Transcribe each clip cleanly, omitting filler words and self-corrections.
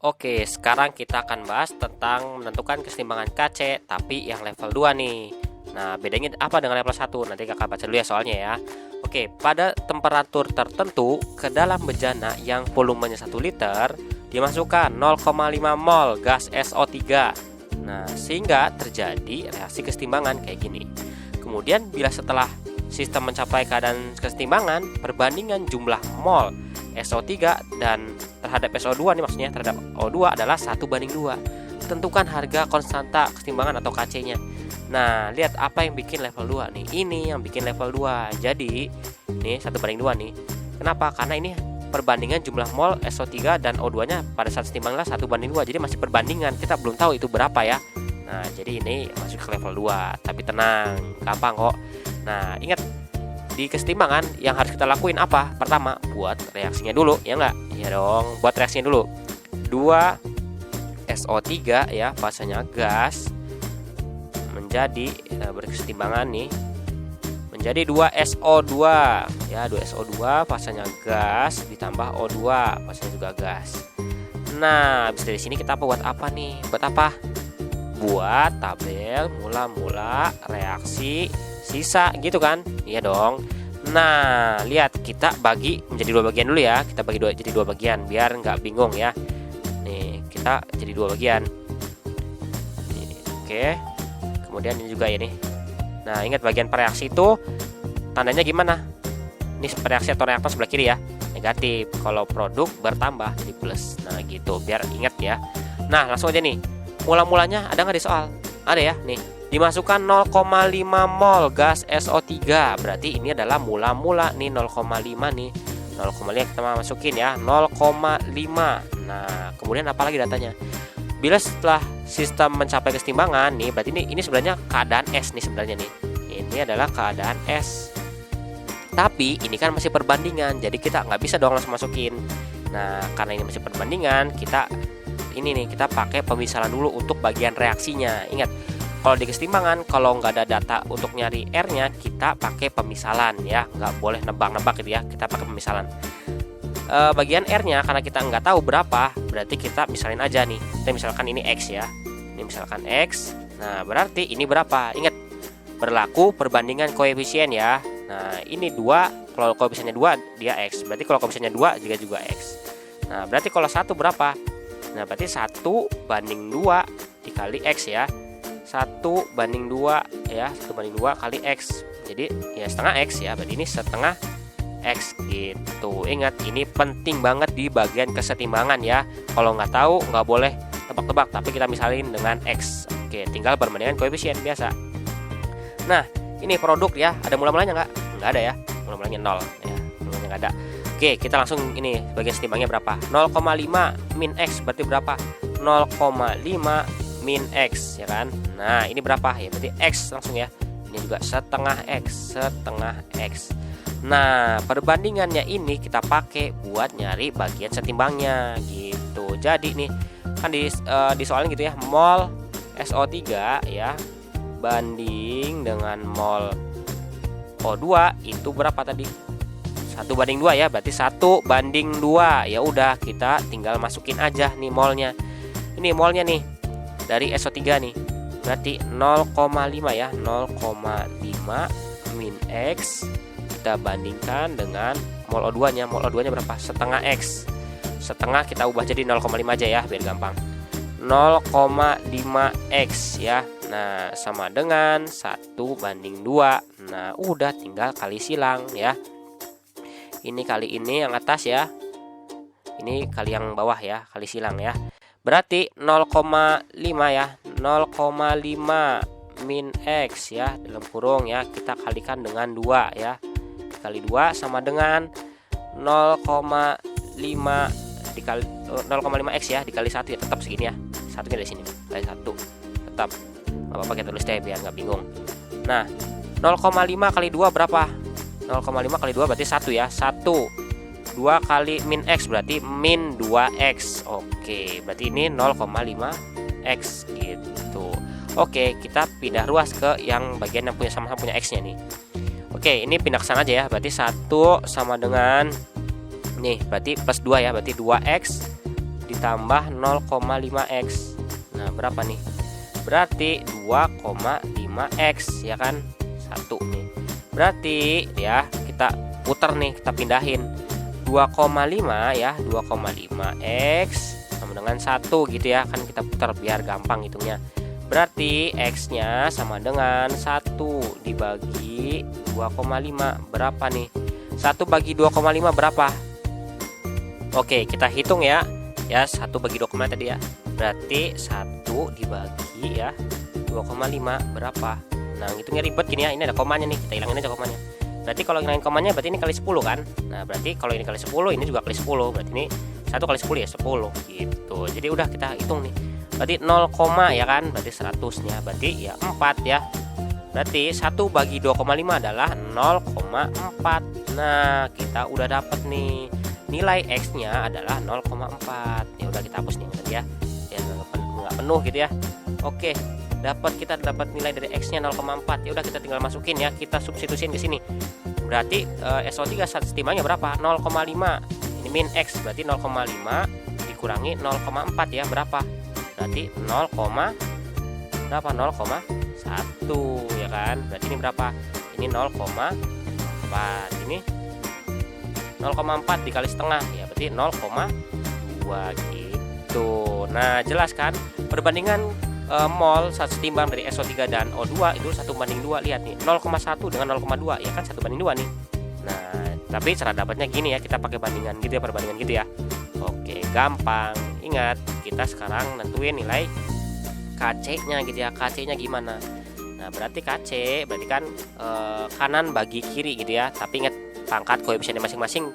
Oke, sekarang kita akan bahas tentang menentukan keseimbangan KC tapi yang level 2 nih. Nah, bedanya apa dengan level 1? Nanti kakak baca dulu ya soalnya ya. Oke, pada temperatur tertentu ke dalam bejana yang volumenya 1 liter dimasukkan 0,5 mol gas SO3. Nah, sehingga terjadi reaksi keseimbangan kayak gini. Kemudian bila setelah sistem mencapai keadaan keseimbangan, perbandingan jumlah mol SO3 dan terhadap SO2 nih, maksudnya terhadap O2 adalah 1:2. Tentukan harga konstanta keseimbangan atau KC-nya. Nah, lihat apa yang bikin level 2 nih. Ini yang bikin level 2. Jadi, nih 1:2 nih. Kenapa? Karena ini perbandingan jumlah mol SO3 dan O2-nya pada saat keseimbangan 1:2. Jadi masih perbandingan. Kita belum tahu itu berapa ya. Nah, jadi ini masuk ke level 2. Tapi tenang, gampang kok. Nah, ingat di keseimbangan yang harus kita lakuin apa? Pertama, buat reaksinya dulu, ya enggak? Ya dong, buat reaksinya dulu. 2 SO3 ya, fasenya gas menjadi berkeseimbangan nih. Menjadi 2 SO2 ya, 2 SO2 fasenya gas ditambah O2 fasenya juga gas. Nah, habis dari sini kita buat apa nih? Buat apa? Buat tabel mula-mula reaksi sisa gitu kan? Iya dong. Nah, lihat kita bagi menjadi 2 bagian dulu ya. Kita bagi jadi 2 bagian biar nggak bingung ya. Nih, kita jadi 2 bagian. Nih, oke. Kemudian ini juga ya nih. Nah, ingat bagian pereaksi itu tandanya gimana? Ini pereaksi atau reaktan sebelah kiri ya. Negatif. Kalau produk bertambah jadi plus. Nah, gitu biar ingat ya. Nah, langsung aja nih. Mula-mulanya ada nggak di soal? Ada ya, nih. Dimasukkan 0,5 mol gas SO3. Berarti ini adalah mula-mula nih 0,5 nih. 0,5 kita masukin ya, 0,5. Nah, kemudian apa lagi datanya? Bila setelah sistem mencapai keseimbangan nih, berarti ini sebenarnya keadaan S nih sebenarnya nih. Ini adalah keadaan S. Tapi ini kan masih perbandingan, jadi kita nggak bisa dong langsung masukin. Nah, karena ini masih perbandingan, kita pakai pemisalan dulu untuk bagian reaksinya. Ingat, kalau di keseimbangan, kalau nggak ada data untuk nyari R-nya, kita pakai pemisalan ya, nggak boleh nebak-nebak gitu ya, kita pakai pemisalan. Bagian R-nya karena kita nggak tahu berapa, berarti kita misalin aja nih. Kita misalkan ini X ya, ini misalkan X. Nah, berarti ini berapa? Ingat, berlaku perbandingan koefisien ya. Nah, ini 2, kalau koefisiennya 2 dia X, berarti kalau koefisiennya 2 juga X. Nah, berarti kalau 1 berapa? Nah, berarti 1/2 dikali X ya. 1/2 ya, 1/2 kali X. Jadi ya setengah X ya, berarti ini setengah X gitu. Ingat, ini penting banget di bagian kesetimbangan ya. Kalau nggak tahu nggak boleh tebak-tebak, tapi kita misalin dengan X. Oke, tinggal perbandingan koefisien biasa. Nah, ini produk ya, ada mula-mulanya nggak? Nggak ada ya, mula-mulanya 0 ya, mula-mulanya nggak ada. Oke, kita langsung ini bagian setimbangnya berapa? 0,5 min X berarti berapa? 0,5 min X ya kan. Nah, ini berapa ya? Berarti X langsung ya. Ini juga setengah X. Nah, perbandingannya ini kita pakai buat nyari bagian setimbangnya gitu. Jadi nih kan di soalnya gitu ya, mol SO3 ya banding dengan mol O2 itu berapa tadi? 1/2 ya, berarti 1/2. Ya udah, kita tinggal masukin aja nih molnya. Ini molnya nih dari SO3 nih. Berarti 0,5 ya, 0,5 min X kita bandingkan dengan mol O2-nya. Mol O2-nya berapa? Setengah X. Setengah kita ubah jadi 0,5 aja ya, biar gampang. 0,5 X ya. Nah, sama dengan 1/2. Nah, udah tinggal kali silang ya. Ini kali ini yang atas ya. Ini kali yang bawah ya, kali silang ya. Berarti 0,5 ya, 0,5 min X ya, dalam kurung ya, kita kalikan dengan 2 ya. Kali 2 sama dengan 0,5 dikali 0,5 X ya, dikali 1 ya, tetap segini ya. Satunya dari sini, kali 1. Tetap. Enggak apa-apa, kita tulis deh biar nggak bingung. Nah, 0,5 kali 2 berapa? 0,5 kali 2 berarti 1 ya. 1. 2 kali min X berarti min 2X. Oke, berarti ini 0,5 X gitu. Oke, kita pindah ruas ke yang bagian yang sama-sama punya X-nya nih. Oke, ini pindah ke sana aja ya. Berarti 1 sama dengan nih, berarti plus 2 ya. Berarti 2X ditambah 0,5x. Nah, berapa nih? Berarti 2,5x ya kan? 1 nih. Berarti ya kita putar nih, kita pindahin 2,5 ya, 2,5x sama dengan 1 gitu ya. Kan kita putar biar gampang hitungnya. Berarti x-nya sama dengan 1 dibagi 2,5. Berapa nih? 1 bagi 2,5 berapa? Oke, kita hitung ya. Ya, 1 bagi 2,5 tadi ya. Berarti 1 dibagi ya 2,5 berapa? Nah, hitungnya ribet gini ya. Ini ada komanya nih. Kita hilangin aja komanya. Berarti kalau ngilangin komanya berarti ini kali 10 kan? Nah, berarti kalau ini kali 10, ini juga kali 10. Berarti ini 1 kali 10 ya 10 gitu. Jadi udah kita hitung nih. Berarti 0, ya kan? Berarti 100-nya. Berarti ya 4 ya. Berarti 1 bagi 2,5 adalah 0,4. Nah, kita udah dapat nih. Nilai X-nya adalah 0,4. Ya udah kita hapus nih tadi ya. Ya nggak penuh gitu ya. Oke, kita dapat nilai dari X-nya 0,4. Ya udah kita tinggal masukin ya. Kita substitusiin di sini. Berarti SO3 setimbangnya berapa? 0,5. Ini min X berarti 0,5 dikurangi 0,4 ya berapa? Berarti 0,1 ya kan? Berarti ini berapa? Ini 0,4. Ini 0,4 dikali setengah ya berarti 0,2 gitu. Nah, jelas kan perbandingan mol saat setimbang dari SO3 dan O2 itu 1:2. Lihat nih 0,1 dengan 0,2 ya kan 1:2 nih. Nah, tapi cara dapatnya gini ya, kita pakai bandingan gitu ya, perbandingan gitu ya. Oke, gampang. Ingat, kita sekarang nentuin nilai KC-nya gitu ya. KC-nya gimana? Nah, berarti KC berarti kan kanan bagi kiri gitu ya. Tapi ingat pangkat koefisiennya masing-masing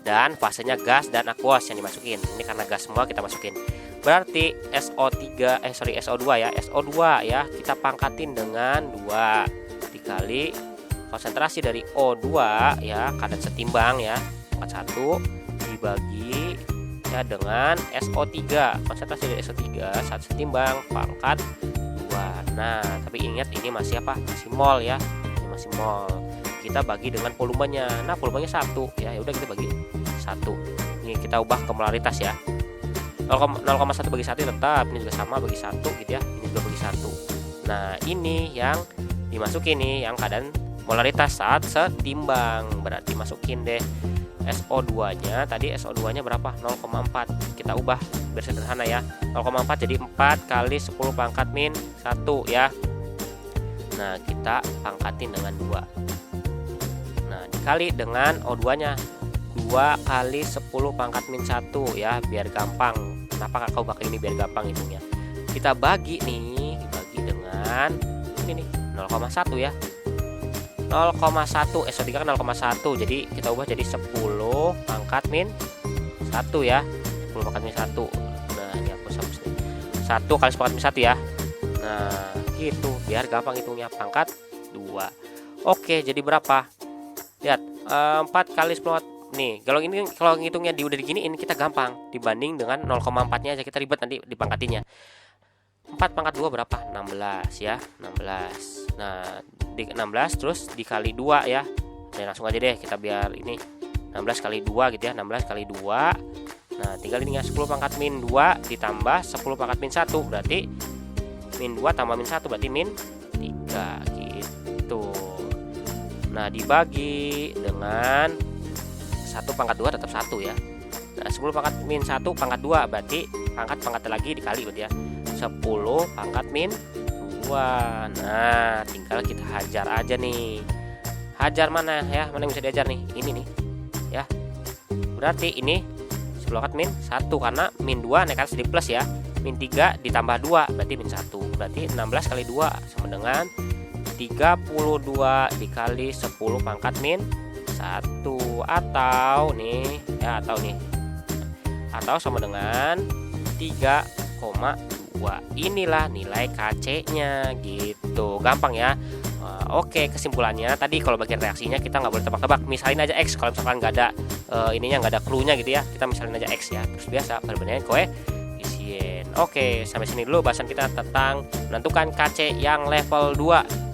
dan fasenya gas dan aqueous yang dimasukin. Ini karena gas semua kita masukin. Berarti SO2 ya. SO2 ya kita pangkatin dengan 2 dikali konsentrasi dari O2 ya, kadar setimbang ya, pangkat 1 dibagi ya dengan SO3. Konsentrasi dari SO3 saat setimbang pangkat 2. Nah, tapi ingat ini masih apa? Masih mol ya. Ini masih mol. Kita bagi dengan volumenya. Nah, volumenya 1 ya. Ya udah kita bagi 1. Ini kita ubah ke molaritas ya. 0,1 bagi 1 tetap ini juga sama bagi 1 gitu ya. Ini juga bagi 1. Nah, ini yang dimasukin nih yang keadaan molaritas saat setimbang. Berarti masukin deh SO2-nya. Tadi SO2-nya berapa? 0,4. Kita ubah biar sederhana ya. 0,4 jadi 4 kali 10 pangkat min 1 ya. Nah, kita pangkatin dengan 2. Nah, dikali dengan O2-nya 2 kali 10 pangkat min 1 ya, biar gampang. Kenapa kakak pakai ini biar gampang hitungnya? Kita bagi nih, dibagi dengan ini nih 0,1 ya. 0,1 SO3 kan 0,1. Jadi kita ubah jadi 10 pangkat min 1 ya. 10 pangkat min 1. Nah, ini aku hapus nih. 1 kali 10 pangkat min 1 ya. Nah, gitu biar gampang hitungnya pangkat 2. Oke, jadi berapa? Lihat, 4 kali 10 nih. Kalau ngitungnya udah diginiin kita gampang dibanding dengan 0,4-nya aja kita ribet nanti dipangkatinnya. 4 pangkat 2 berapa? 16 ya. 16. Nah, di 16 terus dikali 2 ya. Nah, langsung aja deh kita biar ini 16 kali 2 gitu ya. 16 kali 2. Nah, tinggal ini ya 10 pangkat min 2 ditambah 10 pangkat min 1 berarti min 2 tambah min 1 berarti min 3 gitu. Nah, dibagi dengan 1 pangkat 2 tetap 1 ya. Nah, 10 pangkat min 1 pangkat 2 berarti pangkat lagi dikali berarti ya. 10 pangkat min 2. Nah, tinggal kita hajar aja nih. Hajar mana ya? Mana yang bisa diajar nih? Ini nih. Ya. Berarti ini 10 pangkat min 1 karena min 2 naik atas jadi plus ya. Min 3 ditambah 2 berarti min 1. Berarti 16 kali 2 sama dengan 32 dikali 10 pangkat min 1 atau nih ya, atau sama dengan 3,2. Inilah nilai KC-nya gitu. Gampang ya. Oke, kesimpulannya tadi kalau bagian reaksinya kita nggak boleh tebak-tebak. Misalin aja X kalau misalkan nggak ada ininya, nggak ada clue-nya gitu ya. Kita misalin aja X ya. Terus biasa perbandingan koefisien. Oke, sampai sini dulu bahasan kita tentang menentukan KC yang level 2.